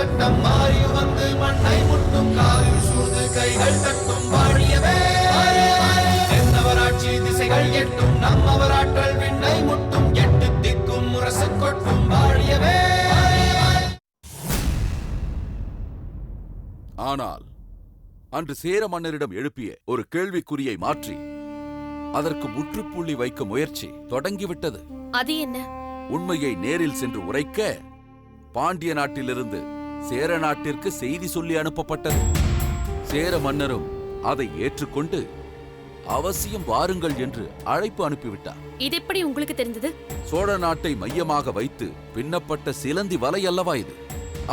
சட்டம் மாறி வந்து மண்ணை முட்டும் காலில் சூழ்ந்து கைகள் தட்டும் வாழியவே என்னவராட்சி திசைகள் எட்டும் நம்மவராற்றல் விண்ணை முட்டும் எட்டு திக்கும் முரசு கொட்டும் வாழியவே. ஆனால் அன்று சேர மன்னரிடம் எழுப்பிய ஒரு கேள்விக்குறியை மாற்றி அதற்கு முற்றுப்புள்ளி வைக்க முயற்சி தொடங்கிவிட்டது. அது என்ன? உண்மையை நேரில் சென்று உரைக்க பாண்டிய நாட்டிலிருந்து சேர நாட்டிற்கு செய்தி சொல்லி அனுப்பப்பட்டது. சேர மன்னரும் அதை ஏற்றுக்கொண்டு அவசியம் வாருங்கள் என்று அழைப்பு அனுப்பிவிட்டார். இது எப்படி உங்களுக்கு தெரிந்தது? சோழ நாட்டை மையமாக வைத்து பின்னப்பட்ட சிலந்தி வலை அல்லவா இது?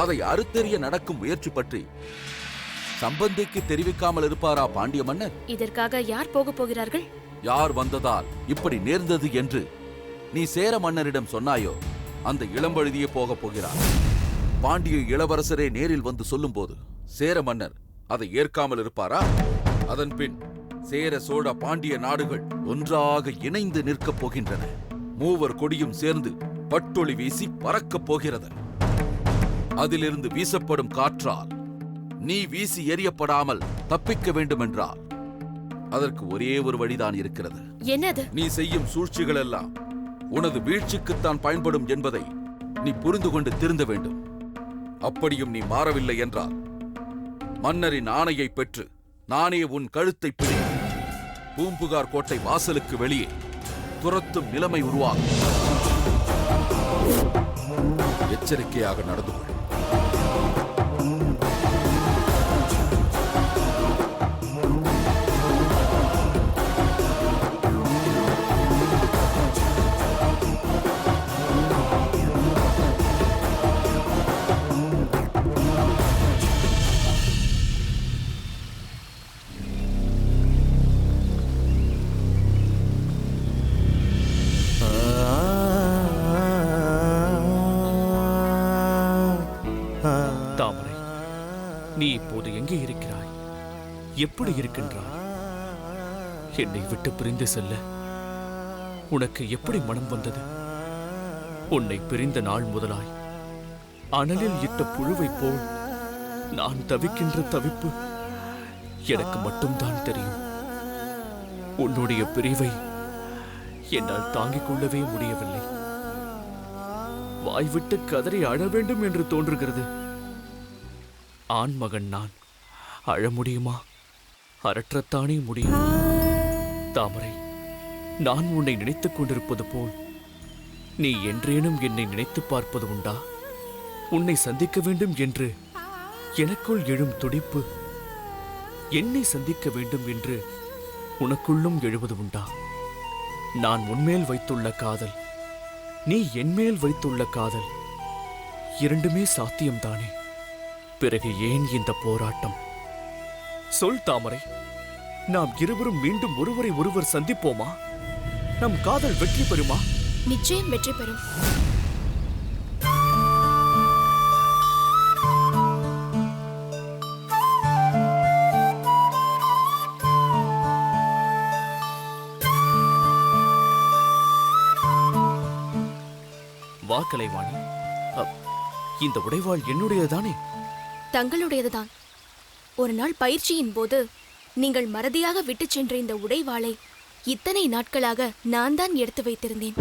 அதை அறுத்தெறிய நடக்கும் முயற்சி பற்றி சம்பந்திக்கு தெரிவிக்காமல் இருப்பாரா பாண்டிய மன்னர்? இதற்காக யார் போக போகிறார்கள்? யார் வந்ததால் இப்படி நேர்ந்தது என்று நீ சேர மன்னரிடம் சொன்னாயோ அந்த இளம்பழுதியே போகப் போகிறார். பாண்டிய இளவரசரே நேரில் வந்து சொல்லும் போது சேர மன்னர் அதை ஏற்காமல் இருப்பாரா? அதன் பின் சேர சோழ பாண்டிய நாடுகள் ஒன்றாக இணைந்து நிற்கப் போகின்றன. மூவர் கொடியும் சேர்ந்து பட்டொளி வீசி பறக்கப் போகிறது. அதிலிருந்து வீசப்படும் காற்றால் நீ வீசி எறியப்படாமல் தப்பிக்க வேண்டுமென்றால் அதற்கு ஒரே ஒரு வழிதான் இருக்கிறது. என்னது? நீ செய்யும் சூழ்ச்சிகள் எல்லாம் உனது வீழ்ச்சிக்குத்தான் பயன்படும் என்பதை நீ புரிந்து கொண்டு திருந்த வேண்டும். அப்படியும் நீ மாறவில்லை என்றால் மன்னரின் ஆணையை பெற்று நானே உன் கழுத்தை பிடி பூம்புகார் கோட்டை வாசலுக்கு வெளியே துரத்தும் நிலைமை உருவாகும். எச்சரிக்கையாக நடந்து கொள். தாமரை, நீ இப்போது எங்கே இருக்கிறாய்? எப்படி இருக்கின்றாய்? என்னை விட்டு பிரிந்து செல்ல உனக்கு எப்படி மனம் வந்தது? உன்னை பிரிந்த நாள் முதலாய் அனலில் இட்ட புழுவைப் போல் நான் தவிக்கின்ற தவிப்பு எனக்கு மட்டும்தான் தெரியும். உன்னுடைய பிரிவை என்னால் தாங்கிக் கொள்ளவே முடியவில்லை. வாய்விட்டு கதறி அழ வேண்டும் என்று தோன்றுகிறது. ஆண்மகன் நான், அழ முடியுமா? அரற்றத்தானே முடியும். தாமரை, நான் உன்னை நினைத்துக் கொண்டிருப்பது போல் நீ என்றேனும் என்னை நினைத்து பார்ப்பது உண்டா? உன்னை சந்திக்க வேண்டும் என்று எனக்குள் எழும் துடிப்பு என்னை சந்திக்க வேண்டும் என்று உனக்குள்ளும் எழுவது உண்டா? நான் உன்மேல் வைத்துள்ள காதல், நீ என்மேல் வைத்துள்ள காதல் இரண்டுமே சாத்தியம்தானே. பிறகு ஏன் இந்த போராட்டம்? சொல் தாமரை, நாம் இருவரும் மீண்டும் ஒருவரை ஒருவர் சந்திப்போமா? நம் காதல் வெற்றி பெறுமா? நிச்சயம் வெற்றி பெறும். வா கலைவாணி, இந்த உடைவாள் என்னுடையதானே? தங்களுடையதுதான். ஒரு நாள் பயிற்சியின் போது நீங்கள் மறதியாக விட்டுச் சென்ற இந்த உடைவாளை இத்தனை நாட்களாக நான் தான் எடுத்து வைத்திருந்தேன்.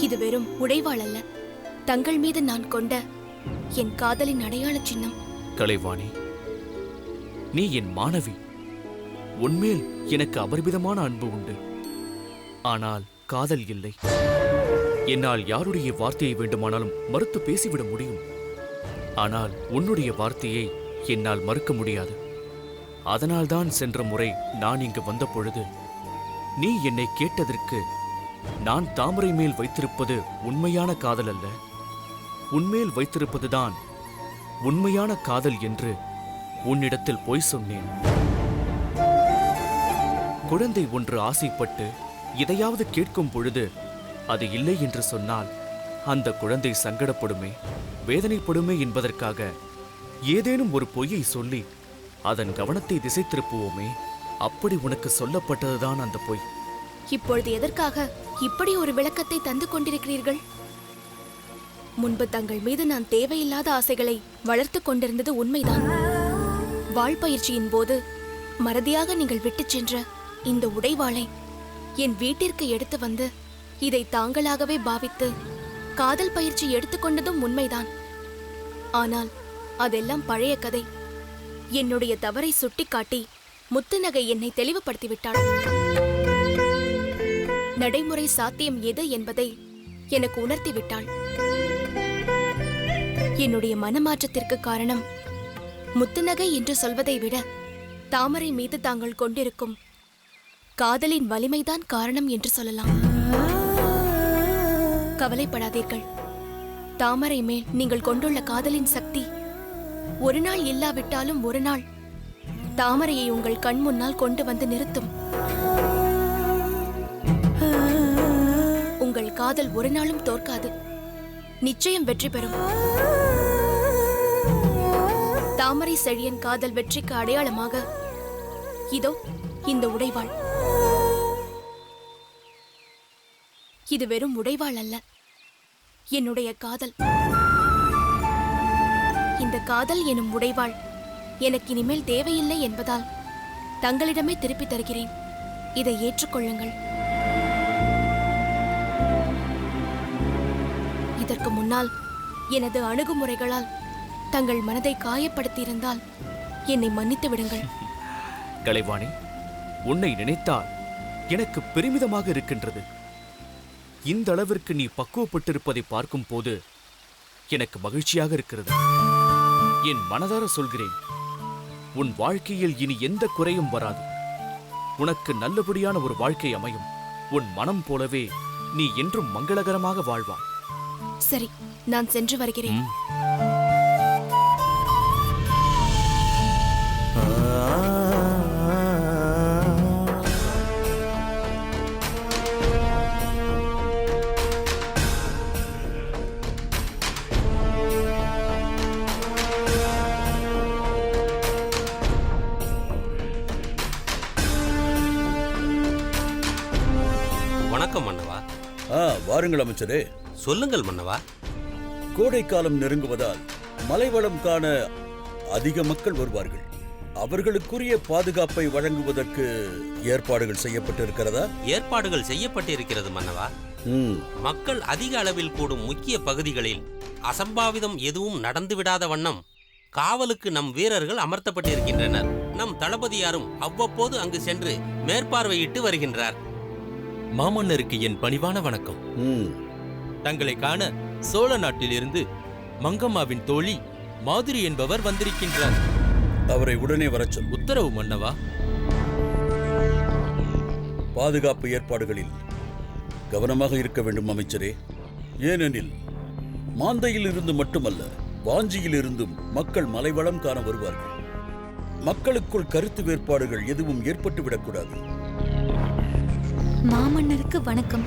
இது வெறும் உடைவாள் அல்ல, தங்கள் மீது நான் கொண்ட என் காதலின் அடையாள சின்னம். கலைவாணி, நீ என் மாணவி. உன்மேல் எனக்கு அபரிமிதமான அன்பு உண்டு. ஆனால் காதல் இல்லை. என்னால் யாருடைய வார்த்தையை வேண்டுமானாலும் மறுத்து பேசிவிட முடியும். ஆனால் உன்னுடைய வார்த்தையை என்னால் மறுக்க முடியாது. அதனால்தான் சென்ற முறை நான் இங்கு வந்த பொழுது நீ என்னை கேட்டதற்கு நான் தாமரை மேல் வைத்திருப்பது உண்மையான காதல் அல்ல, உன்மேல் வைத்திருப்பதுதான் உண்மையான காதல் என்று உன்னிடத்தில் பொய் சொன்னேன். குழந்தை ஒன்று ஆசைப்பட்டு எதையாவது கேட்கும் பொழுது அது இல்லை என்று சொன்னால் அந்த குழந்தை சங்கடப்படுமே, வேதனைப்படுமே என்பதற்காக ஏதேனும் ஒரு பொய்யை சொல்லி அதன் கவனத்தை திசை திருப்புவோமே. அப்படி உனக்கு சொல்லப்பட்டதுதான் அந்த பொய். இப்பொழுது எதற்காக இப்படி ஒரு விளக்கத்தை தந்து கொண்டிருக்கிறீர்கள்? முன்பு தங்கள் மீது நான் தேவையில்லாத ஆசைகளை வளர்த்துக் கொண்டிருந்தது உண்மைதான். வாழ் பயிற்சியின் போது மறதியாக நீங்கள் விட்டுச் சென்ற இந்த உடைவாளை என் வீட்டிற்கு எடுத்து வந்து இதை தாங்களாகவே பாவித்து காதல் பயிற்சி எடுத்துக்கொண்டதும் உண்மைதான். ஆனால் அதெல்லாம் பழைய கதை. என்னுடைய தவறை சுட்டிக்காட்டி முத்துநகை என்னை தெளிவுபடுத்திவிட்டாள். நடைமுறை சாத்தியம் எது என்பதை எனக்கு உணர்த்திவிட்டாள். என்னுடைய மனமாற்றத்திற்கு காரணம் முத்துநகை என்று சொல்வதை விட தாமரை மீது தாங்கள் கொண்டிருக்கும் காதலின் வலிமைதான் காரணம் என்று சொல்லலாம். கவலைப்படாதீர்கள். தாமரை மேல் நீங்கள் கொண்டுள்ள காதலின் சக்தி ஒரு நாள் இல்லாவிட்டாலும் ஒரு நாள் தாமரையை உங்கள் கண் முன்னால் கொண்டு வந்து நிறுத்தும். உங்கள் காதல் ஒரு நாளும் தோற்காது, நிச்சயம் வெற்றி பெறும். தாமரை செழியன் காதல் வெற்றிக்கு அடையாளமாக இதோ இந்த உடைவாள். இது வெறும் உடைவாள் அல்ல, என்னுடைய காதல். இந்த காதல் எனும் உடைவாள் எனக்கு இனிமேல் தேவையில்லை என்பதால் தங்களிடமே திருப்பி தருகிறேன். இதை ஏற்றுக்கொள்ளுங்கள். இதற்கு முன்னால் எனது அணுகுமுறைகளால் தங்கள் மனதை காயப்படுத்தியிருந்தால் என்னை மன்னித்து விடுங்கள். கலைவாணி, உன்னை நினைத்தால் எனக்கு பெருமிதமாக இருக்கின்றது. இந்த அளவிற்கு நீ பக்குவப்பட்டிருப்பதை பார்க்கும் போது எனக்கு மகிழ்ச்சியாக இருக்கிறது. என் மனதார சொல்கிறேன், உன் வாழ்க்கையில் இனி எந்த குறையும் வராது. உனக்கு நல்லபடியான ஒரு வாழ்க்கை அமையும். உன் மனம் போலவே நீ என்றும் மங்களகரமாக வாழ்வாய். சரி, நான் சென்று வருகிறேன். வணக்கம் மன்னவா. வாருங்கள் அமைச்சரே. சொல்லுங்கள் மன்னவா. கோடைக்காலம் நெருங்குவதால் மலைவளம் காண அதிக மக்கள் வருவார்கள். அவர்களுக்குரிய பாதுகாப்பை வழங்குவதற்கு ஏற்பாடுகள் செய்யப்பட்டிருக்கிறதா? ஏற்பாடுகள் செய்யப்பட்டிருக்கிறது மன்னவா. மக்கள் அதிக அளவில் கூடும் முக்கிய பகுதிகளில் அசம்பாவிதம் எதுவும் நடந்துவிடாத வண்ணம் காவலுக்கு நம் வீரர்கள் அமர்த்தப்பட்டிருக்கின்றனர். நம் தளபதியாரும் அவ்வப்போது அங்கு சென்று மேற்பார்வையிட்டு வருகின்றார். மாமன்னருக்கு என் பணிவான வணக்கம். தங்களை காண சோழ நாட்டிலிருந்து மங்கம்மாவின் தோழி மாதுரி என்பவர் வந்திருக்கின்றார். அவரை உடனே வரச்சொல். உத்தரவு மன்னவா. பாதுகாப்பு ஏற்பாடுகளில் கவனமாக இருக்க வேண்டும் அமைச்சரே. ஏனெனில் மாந்தையில் இருந்து மட்டுமல்ல, வாஞ்சியில் இருந்தும் மக்கள் மலைவளம் காண வருவார்கள். மக்களுக்குள் கருத்து வேறுபாடுகள் எதுவும் ஏற்பட்டுவிடக்கூடாது. மாமன்னருக்கு வணக்கம்.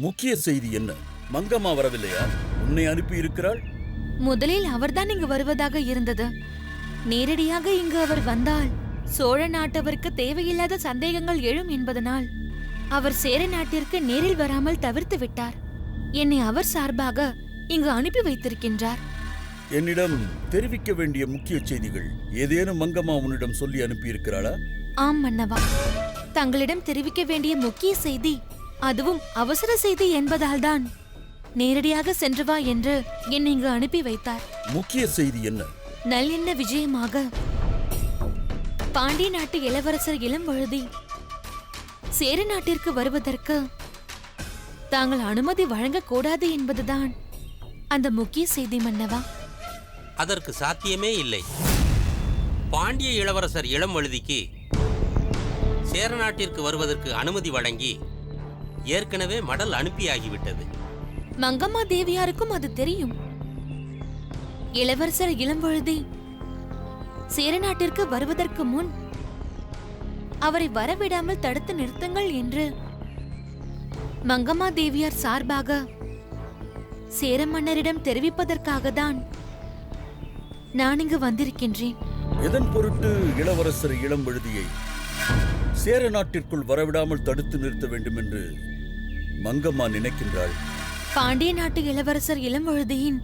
முக்கிய செய்தி என்ன? மங்கம்மா வரவில்லையா? உன்னை அனுப்பி இருக்கிறாள். முதலில் அவர்தான் இங்கு வருவதாக இருந்தது. நேரடியாக இங்கு அவர் வந்தால் சோழ நாட்டவருக்கு தேவையில்லாத சந்தேகங்கள் எழும் என்பதனால் அவர் சேர நாட்டிற்கு நேரில் வராமல் தவிர்த்து விட்டார். என்னை அவர் சார்பாக இங்கு அனுப்பி வைத்திருக்கின்றார். என்னிடம் தெரிவிக்க வேண்டிய முக்கிய செய்திகள் ஏதேனும் மங்கம்மா உன்னிடம் சொல்லி அனுப்பியிருக்கிறாளா? ஆம் மன்னவா, தங்களிடம் தெரிவிக்க வேண்டிய முக்கிய செய்தி, அதுவும் அவசர செய்தி என்பதால் தான் நேரடியாக சென்று வா என்று என்னை இங்கு அனுப்பி வைத்தார். முக்கிய செய்தி என்ன? நல்லெண்ண விஜயமாக பாண்டிய நாட்டு இளவரசர் இளம்பழுதி சேர நாட்டிற்கு வருவதற்கு தாங்கள் அனுமதி வழங்கக்கூடாது என்பதுதான் அந்த முக்கிய செய்தி மன்னவா. அதற்கு சாத்தியமே இல்லை. பாண்டிய இளவரசர் இளம்வழுதிக்கு சேர நாட்டிற்கு வருவதற்கு அனுமதி வழங்கி ஏற்கனவே மடல் அனுப்பியாகிவிட்டது. மங்கம்மா தேவியாருக்கும் அது தெரியும். இளவரசர் இளம்பழுதி சேர நாட்டிற்கு வருவதற்கு முன் அவரை வரவிடாமல் தடுத்து நிறுத்துங்கள் என்று மங்கம்மா தேவியார் சார்பாக சேர மன்னரிடம் தெரிவிப்பதற்காக தான் நான் இங்கு வந்திருக்கின்றேன். எதன் பொருட்டு இளவரசர் இளம்பழுதியை சேர நாட்டிற்குள் வரவிடாமல் தடுத்து நிறுத்த வேண்டும் என்று மங்கம்மா நினைக்கின்றாள். பாண்டிய நாட்டு இளவரசர் இளம்பழுதியின்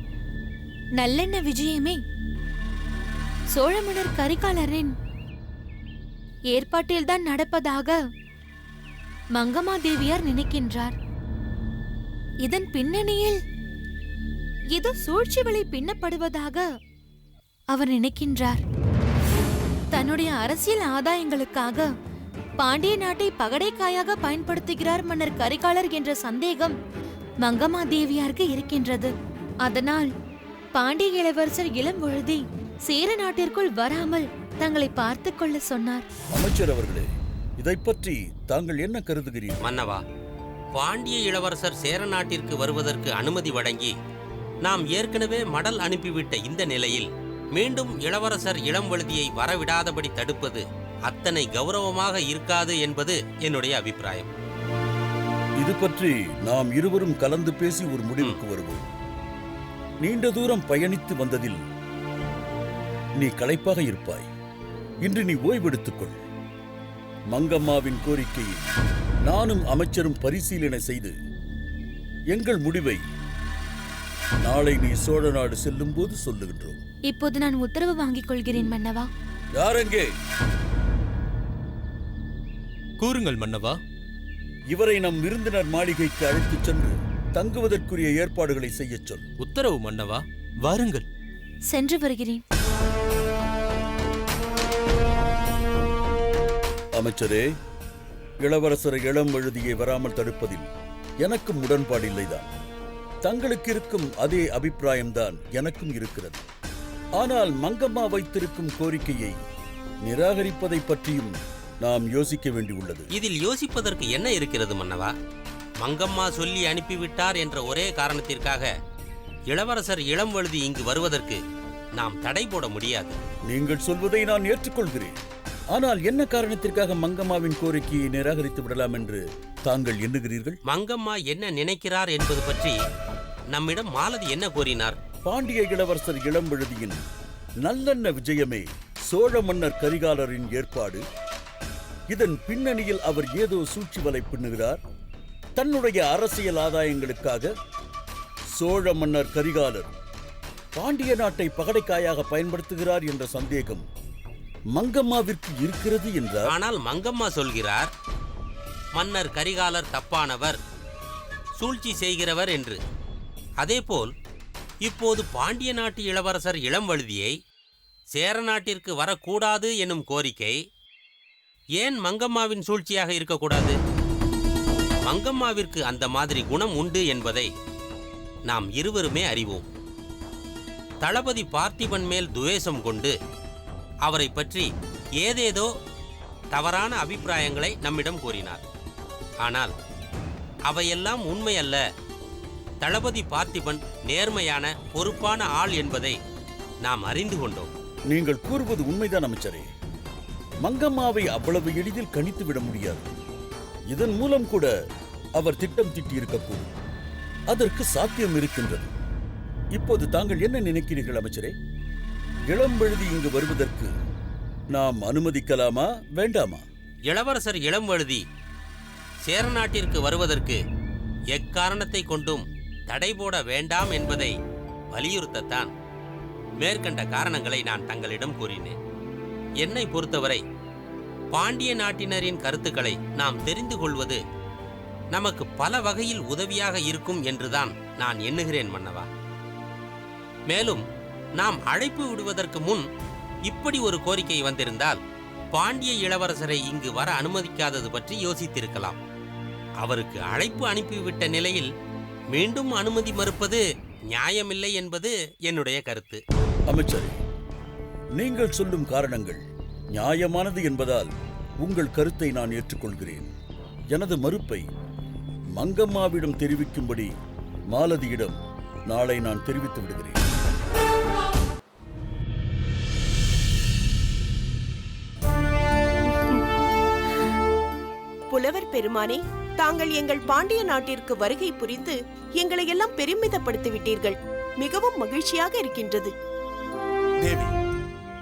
நல்லெண்ண விஜயமே சோழ மன்னர் கரிகாலரின் ஏற்பாட்டில்தான் நடப்பதாக மங்கம்மாதேவியார் நினைக்கின்றார். இதன் பின்னணியில் ஏதோ சூழ்ச்சி வலை பின்னப்படுவதாக அவர் நினைக்கின்றார். தன்னுடைய அரசியல் ஆதாயங்களுக்காக பாண்டிய நாட்டை பகடைக்காயாக பயன்படுத்துகிறார் மன்னர் கரிகாலர் என்ற சந்தேகம் மங்கம்மாதேவியாருக்கு இருக்கின்றது. அதனால் பாண்டிய இளவரசர் இளம்பழுதி சேர நாட்டிற்குள் வராமல் தங்களை பார்த்துக் கொள்ள சொன்னார். அமைச்சர் அவர்களே, இதை பற்றி தாங்கள் என்ன கருதுகிறீர்கள்? மன்னவா, பாண்டிய இளவரசர் சேர நாட்டிற்கு வருவதற்கு அனுமதி வழங்கி நாம் ஏற்கனவே மடல் அனுப்பிவிட்ட இந்த நிலையில் மீண்டும் இளவரசர் இளம்பழுதியை வரவிடாதபடி தடுப்பது அத்தனை கௌரவமாக இருக்காது என்பது என்னுடைய அபிப்பிராயம். இது பற்றி நாம் இருவரும் கலந்து பேசி ஒரு முடிவுக்கு வருவோம். நீண்ட தூரம் பயணித்து வந்ததில் நீ களைப்பாக இருப்பாய். இன்று நீ ஓய்வெடுத்துக்கொள். மங்கம்மாவின் கோரிக்கையை நானும் அமைச்சரும் பரிசீலனை செய்து எங்கள் முடிவை நாளை நீ சோழ நாடு செல்லும் போது சொல்லுகின்றோம். இப்போது நான் உத்தரவு வாங்கிக் கொள்கிறேன் மன்னவா. யாரெங்கே? கூறுங்கள் மன்னவா. இவரை நம் விருந்தினர் மாளிகைக்கு அழைத்துச் சென்று தங்குவதற்குரிய ஏற்பாடுகளை செய்யச் சொல். உத்தரவு மன்னவா. வாருங்கள். சென்று வருகிறேன். அமைச்சரே, இளவரசர் இளம்பழுதியை வராமல் தடுப்பதில் எனக்கும் உடன்பாடில்லைதான். தங்களுக்கு இருக்கும் அதே அபிப்பிராயம்தான் எனக்கும் இருக்கிறது. ஆனால் மங்கம்மா வைத்திருக்கும் கோரிக்கையை நிராகரிப்பதை பற்றியும் நாம் யோசிக்க வேண்டியுள்ளது. இதில் யோசிப்பதற்கு என்ன இருக்கிறது மன்னவா? மங்கம்மா சொல்லி அனுப்பிவிட்டார் என்ற ஒரே காரணத்திற்காக இளவரசர் இளம்பழுதி இங்கு வருவதற்கு நாம் தடை போட முடியாது. நீங்கள் சொல்வதை நான் ஏற்றுக்கொள்கிறேன். ஆனால் என்ன காரணத்திற்காக மங்கம்மாவின் கோரிக்கையை நிராகரித்து விடலாம் என்று தாங்கள் எண்ணுகிறீர்கள்? மங்கம்மா என்ன நினைக்கிறார் என்பது பற்றி நம்மிடம் மாலதி என்ன கூறினார்? பாண்டிய இளவரசர் இளம்பழுதியின் நல்லெண்ண விஜயமே சோழ மன்னர் கரிகாலரின் ஏற்பாடு. இதன் பின்னணியில் அவர் ஏதோ சூழ்ச்சி வலை பின்னுகிறார். தன்னுடைய அரசியல் ஆதாயங்களுக்காக சோழ மன்னர் கரிகாலர் பாண்டிய நாட்டை பகடைக்காயாக பயன்படுத்துகிறார் என்ற சந்தேகம் மங்கம்மாவிற்கு இருக்கிறது என்றார். ஆனால் மங்கம்மா சொல்கிறார் மன்னர் கரிகாலர் தப்பானவர், சூழ்ச்சி செய்கிறவர் என்று. அதேபோல் இப்போது பாண்டிய நாட்டு இளவரசர் இளம்பழுதியை சேர நாட்டிற்கு வரக்கூடாது எனும் கோரிக்கை ஏன் மங்கம்மாவின் சூழ்ச்சியாக இருக்கக்கூடாது? மங்கம்மாவிற்கு அந்த மாதிரி குணம் உண்டு என்பதை நாம் இருவருமே அறிவோம். தளபதி பார்த்திபன் மேல் துவேஷம் கொண்டு அவரை பற்றி ஏதேதோ தவறான அபிப்பிராயங்களை நம்மிடம் கூறினார். ஆனால் அவையெல்லாம் உண்மையல்ல. தளபதி பார்த்திபன் நேர்மையான பொறுப்பான ஆள் என்பதை நாம் அறிந்து கொண்டோம். நீங்கள் கூறுவது உண்மைதான் அமைச்சரே. மங்கம்மாவை அவ்வளவு எளிதில் கணித்து விட முடியாது. இதன் மூலம் கூட அவர் திட்டம் தீட்டியிருக்கக்கூடும். அதற்கு சாத்தியம் இருக்கின்றது. இப்போது தாங்கள் என்ன நினைக்கிறீர்கள் அமைச்சரே? இளம்பழுதி இங்கு வருவதற்கு நாம் அனுமதிக்கலாமா வேண்டாமா? இளவரசர் இளம்பழுதி சேர நாட்டிற்கு வருவதற்கு எக்காரணத்தை கொண்டும் தடை போட வேண்டாம் என்பதை வலியுறுத்தத்தான் மேற்கண்ட காரணங்களை நான் தங்களிடம் கூறினேன். என்னை பொறுத்தவரை பாண்டிய நாட்டினரின் கருத்துக்களை நாம் தெரிந்து கொள்வது நமக்கு பல வகையில் உதவியாக இருக்கும் என்றுதான் நான் எண்ணுகிறேன் மன்னவா. மேலும் நாம் அழைப்பு விடுவதற்கு முன் இப்படி ஒரு கோரிக்கை வந்திருந்தால் பாண்டிய இளவரசரை இங்கு வர அனுமதிக்காதது பற்றி யோசித்திருக்கலாம். அவருக்கு அழைப்பு அனுப்பிவிட்ட நிலையில் மீண்டும் அனுமதி மறுப்பது நியாயமில்லை என்பது என்னுடைய கருத்து. அமைச்சரே, நீங்கள் சொல்லும் காரணங்கள் நியாயமானது என்பதால் உங்கள் கருத்தை நான் ஏற்றுக்கொள்கிறேன். எனது மறுப்பை மங்கம்மாவிடம் தெரிவிக்கும்படி மாலதியிடம் நாளை நான் தெரிவித்து விடுகிறேன். புலவர் பெருமானே, தாங்கள் எங்கள் பாண்டிய நாட்டிற்கு வருகை புரிந்து எங்களை எல்லாம் பெருமிதப்படுத்தி விட்டீர்கள். மிகவும் மகிழ்ச்சியாக இருக்கின்றது. தேவி,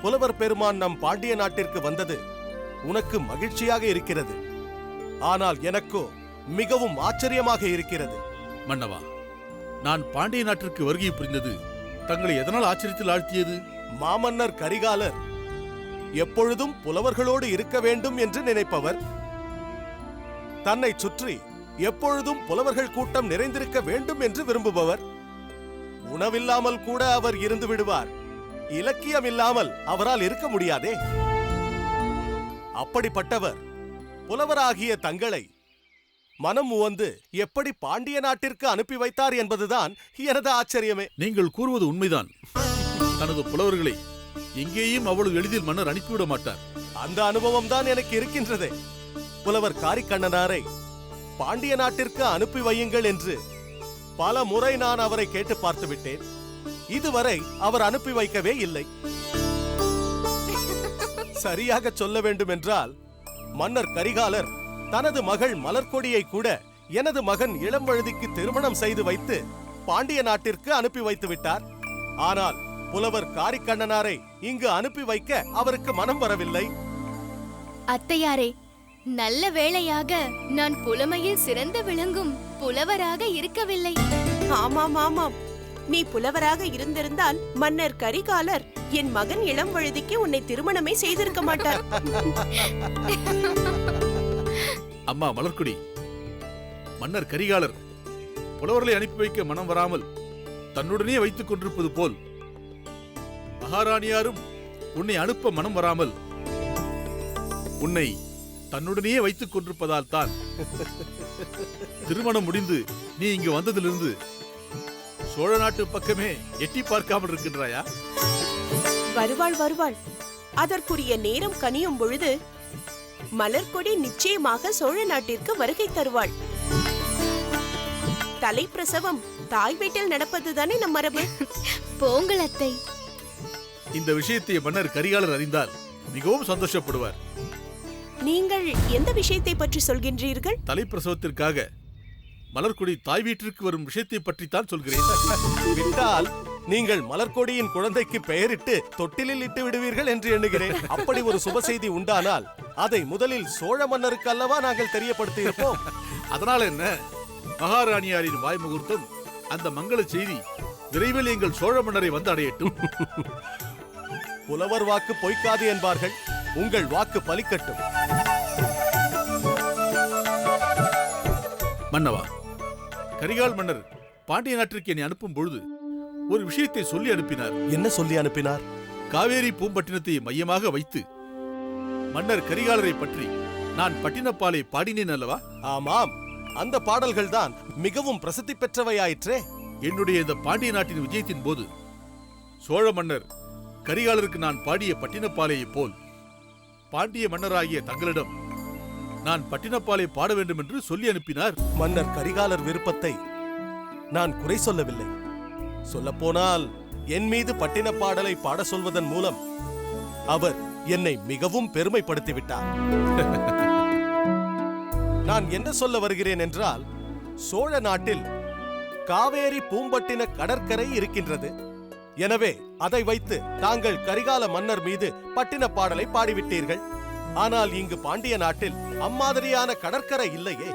புலவர் பெருமான் நம் பாண்டிய நாட்டிற்கு வந்தது உனக்கு மகிழ்ச்சியாக இருக்கிறது. ஆனால் எனக்கோ மிகவும் ஆச்சரியமாக இருக்கிறது. மன்னவா, நான் பாண்டிய நாட்டிற்கு வருகை புரிந்தது தங்களை எதனால் ஆச்சரியத்தில் ஆழ்த்தியது? மாமன்னர் கரிகாலர் எப்பொழுதும் புலவர்களோடு இருக்க வேண்டும் என்று நினைப்பவர். தன்னை சுற்றி எப்பொழுதும் புலவர்கள் கூட்டம் நிறைந்திருக்க வேண்டும் என்று விரும்புபவர். உணவில்லாமல் கூட அவர் இருந்து விடுவார். இலக்கியம் இல்லாமல் அவரால் இருக்க முடியாதே. அப்படிப்பட்டவர் புலவராகிய தங்களை மனம் உவந்து எப்படி பாண்டிய நாட்டிற்கு அனுப்பி வைத்தார் என்பதுதான் எனது ஆச்சரியமே. நீங்கள் கூறுவது உண்மைதான். தனது புலவர்களை எங்கேயும் அவ்வளவு எளிதில் மன்னர் அனுப்பிவிட மாட்டார். அந்த அனுபவம் தான் எனக்கு இருக்கின்றதே. புலவர் காரிக்கண்ணனாரை பாண்டிய நாட்டிற்கு அனுப்பி வையுங்கள் என்று பல முறை நான் அவரை கேட்டு பார்த்து விட்டேன். இதுவரை அவர் அனுப்பி வைக்கவே இல்லை. சரியாக சொல்ல வேண்டும் என்றால், மன்னர் கரிகாலர் தனது மகள் மலர்கொடியை கூட எனது மகன் இளம்வழுதிக்கு திருமணம் செய்து வைத்து பாண்டிய நாட்டிற்கு அனுப்பி வைத்து விட்டார். ஆனால் புலவர் காரிக்கண்ணனாரை இங்கு அனுப்பி வைக்க அவருக்கு மனம் வரவில்லை. அத்தையாரே, நல்ல வேளையாக நான் புலமையில் சிறந்து விளங்கும் புலவராக இருக்கவில்லை. ஆமாம் ஆமாம், நீ புலவராக இருந்திருந்தால் மன்னர் கரிகாலர் என் மகன் இளம்வழுதிக்கு உன்னை திருமணமே செய்திருக்க மாட்டார். அம்மா மலர்கொடி, மன்னர் கரிகாலர் புலவர்களை அனுப்பி வைக்க மனம் வராமல் தன்னுடனே வைத்துக் கொண்டிருப்பது போல் மகாராணியாரும் உன்னை அனுப்ப மனம் வராமல் உன்னை தன்னுடனே வைத்துக் கொண்டிருப்பதால் தான் திருமணம் முடிந்து நீ இங்கு வந்ததிலிருந்து சோழ நாட்டு பக்கமே எட்டி பார்க்காமல் இருக்கின்றாயா? வருவாள் வருவாள். அதற்குரிய நேரம் கனியும் பொழுது மலர்கொடி நிச்சயமாக சோழ நாட்டிற்கு வருகை தருவாள். தலைப்பிரசவம் தாய் வீட்டில் நடப்பதுதானே நம் மரபு. போங்கள் அத்தை. இந்த விஷயத்தை மன்னர் கரிகாலர் அறிந்தால் மிகவும் சந்தோஷப்படுவார். நீங்கள் எந்த விஷயத்தை பற்றி சொல்கின்றீர்கள்? தலைப்பிரசவத்திற்காக மலர்கொடி தாய் வீட்டிற்கு வரும் விஷயத்தை பற்றித்தான் சொல்கிறேன். விட்டால் நீங்கள் மலர்கொடியின் குழந்தைக்கு பெயரிட்டு தொட்டிலில் இட்டு விடுவீர்கள் என்று எண்ணுகிறேன். அப்படி ஒரு சுப செய்தி உண்டானால் அதை முதலில் சோழ மன்னருக்கு அல்லவா நாங்கள் தெரியப்படுத்தி இருப்போம். அதனால என்ன, மகாராணியாரின் வாய் முகூர்த்தம் அந்த மங்கள செய்தி விரைவில் எங்கள் சோழ மன்னரை வந்து அடையட்டும். புலவர் வாக்கு பொய்க்காது என்பார்கள். உங்கள் வாக்கு பலிக்கட்டும். மன்னவா, கரிகால் மன்னர் பாண்டிய நாட்டிற்கு என்னை அனுப்பும் பொழுது ஒரு விஷயத்தை சொல்லி அனுப்பினார். என்ன சொல்லி அனுப்பினார்? காவேரி பூம்பட்டினத்தை மையமாக வைத்து மன்னர் கரிகாலரை பற்றி நான் பட்டினப்பாலை பாடினேன் அல்லவா? ஆமாம், அந்த பாடல்கள் தான் மிகவும் பிரசித்தி பெற்றவையாயிற்றே. என்னுடைய இந்த பாண்டிய நாட்டின் விஜயத்தின் போது சோழ மன்னர் கரிகாலருக்கு நான் பாடிய பட்டினப்பாலையைப் போல் பாண்டிய மன்னராகிய தங்களிடம் நான் பட்டினப்பாலை பாட வேண்டும் என்று சொல்லி அனுப்பினார். மன்னர் கரிகாலர் விருப்பத்தை நான் குறை சொல்லவில்லை. சொல்லப்போனால் என் மீது பட்டின பாடலை பாட சொல்வதன் மூலம் அவர் என்னை மிகவும் பெருமைப்படுத்திவிட்டார். நான் என்ன சொல்ல வருகிறேன் என்றால், சோழ நாட்டில் காவேரி பூம்பட்டின கடற்கரை இருக்கின்றது. எனவே அதை வைத்து தாங்கள் கரிகால மன்னர் மீது பட்டின பாடலை பாடிவிட்டீர்கள். ஆனால் இங்கு பாண்டிய நாட்டில் அம்மாதிரியான கடற்கரை இல்லையே.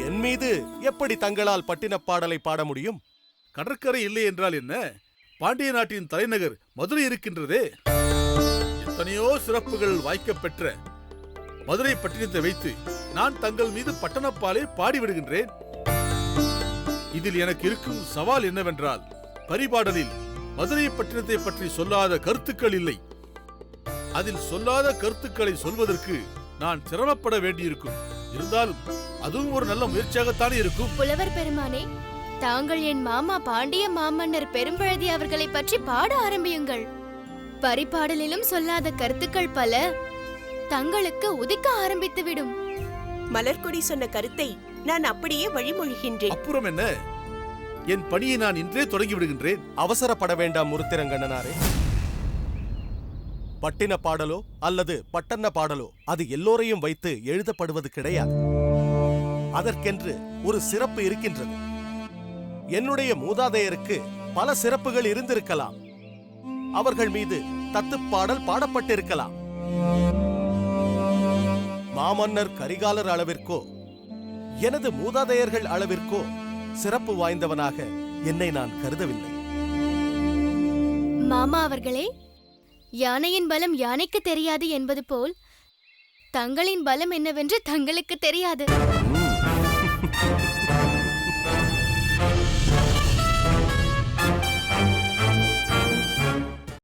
என் மீது எப்படி தங்களால் பட்டின பாடலை பாட முடியும்? கடற்கரை இல்லை என்றால் என்ன, பாண்டிய நாட்டின் தலைநகர் மதுரை இருக்கின்றதே. எத்தனையோ சிறப்புகள் வாய்க்கப் பெற்ற மதுரை பட்டினத்தை வைத்து நான் தங்கள் மீது பட்டணப்பாலை பாடிவிடுகின்றேன். இதில் எனக்கு இருக்கும் சவால் என்னவென்றால், பரிபாடலில் மதுரை பட்டினத்தை பற்றி சொல்லாத கருத்துக்கள் இல்லை. அதில் சொல்லாத கருத்துக்களை சொல்வதற்கு நான் சிரமப்பட வேண்டியிருக்கும். இருந்தாலும் அதுவும் ஒரு நல்ல முயற்சியாகத்தானே இருக்கும். புலவர் பெருமானே, தாங்கள் என் மாமா பாண்டிய மாமன்னர் பெரும்பழுதி அவர்களை பற்றி பாட ஆரம்பியுங்கள். பரிபாடலிலும் சொல்லாத கருத்துக்கள் பல தங்களுக்கு உதிக்க ஆரம்பித்துவிடும். மலர்கொடி சொன்ன கருத்தை நான் அப்படியே வழிமொழிகின்றேன். அப்புறம் என்ன, என் பணியை நான் இன்றே தொடங்கி விடுகின்றேன். அவசரப்பட வேண்டாம் முருத்திரங்கண்ணனாரே. பட்டின பாடலோ அல்லது பட்டண்ண பாடலோ அது எல்லோரையும் வைத்து எழுதப்படுவது கிடையாது. அதற்கென்று ஒரு சிறப்பு இருக்கின்றது. என்னுடைய மூதாதையருக்கு பல சிறப்புகள் இருந்திருக்கலாம். அவர்கள் மீது தத்துப்பாடல் பாடப்பட்டிருக்கலாம். மாமன்னர் கரிகாலர் அளவிற்கோ எனது மூதாதையர்கள் அளவிற்கோ சிறப்பு வாய்ந்தவனாக என்னை நான் கருதவில்லை. மாமா அவர்களே, யானையின் பலம் யானைக்கு தெரியாது என்பது போல் தங்களின் பலம் என்னவென்று தங்களுக்கு தெரியாது.